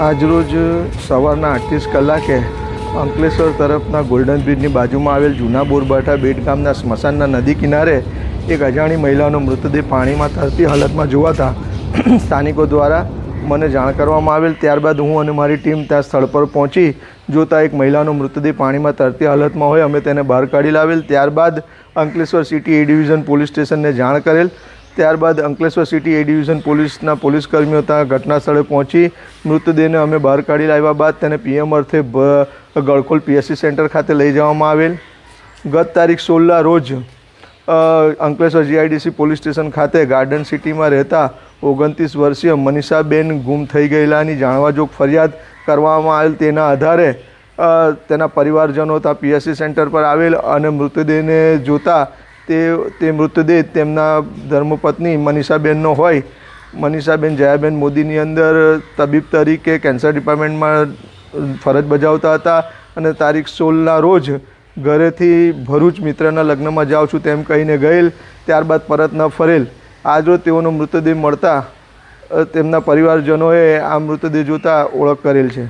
આજરોજ સવારના 38 કલાકે અંકલેશ્વર તરફના ગોલ્ડન બ્રિજની બાજુમાં આવેલ જૂના બોરબાઠા બેટ ગામના સ્મશાનના નદી કિનારે એક અજાણી મહિલાનો મૃતદેહ પાણીમાં તરતી હાલતમાં જોવાતા સ્થાનિકો દ્વારા મને જાણ કરવામાં આવેલ। ત્યારબાદ હું અને મારી ટીમ ત્યાં સ્થળ પર પહોંચી જોતાં એક મહિલાનો મૃતદેહ પાણીમાં તરતી હાલતમાં હોય અમે તેને બહાર કાઢી લાવેલ। ત્યારબાદ અંકલેશ્વર સિટી એ ડિવિઝન પોલીસ સ્ટેશનને જાણ કરેલ। ત્યારબાદ અંકલેશ્વર સિટી એ ડિવિઝન પોલીસના પોલીસકર્મીઓ ત્યાં ઘટના સ્થળે પહોંચી મૃતદેહને અમે બહાર કાઢી લાવ્યા બાદ તેને પીએમ અર્થે ગળખોલ પીએસસી સેન્ટર ખાતે લઈ જવામાં આવેલ। ગત તારીખ 16 રોજ અંકલેશ્વર જીઆઈડીસી પોલીસ સ્ટેશન ખાતે ગાર્ડન સિટીમાં રહેતા 29 વર્ષીય મનીષાબેન ગુમ થઈ ગયેલાની જાણવાજોગ ફરિયાદ કરવામાં આવેલ। તેના આધારે તેના પરિવારજનો ત્યાં પીએસસી સેન્ટર પર આવેલ અને મૃતદેહને જોતા તે મૃતદેહ તેમના ધર્મપત્ની મનીષાબેનનો હોય। મનીષાબેન જયાબેન મોદીની અંદર તબીબ તરીકે કેન્સર ડિપાર્ટમેન્ટમાં ફરજ બજાવતા હતા અને તારીખ 16ના રોજ ઘરેથી ભરૂચ મિત્રના લગ્નમાં જાઉં છું તેમ કહીને ગયેલ। ત્યારબાદ પરત ન ફરેલ। આજરોજ તેઓનો મૃતદેહ મળતા તેમના પરિવારજનોએ આ મૃતદેહ જોતા ઓળખ કરેલ છે।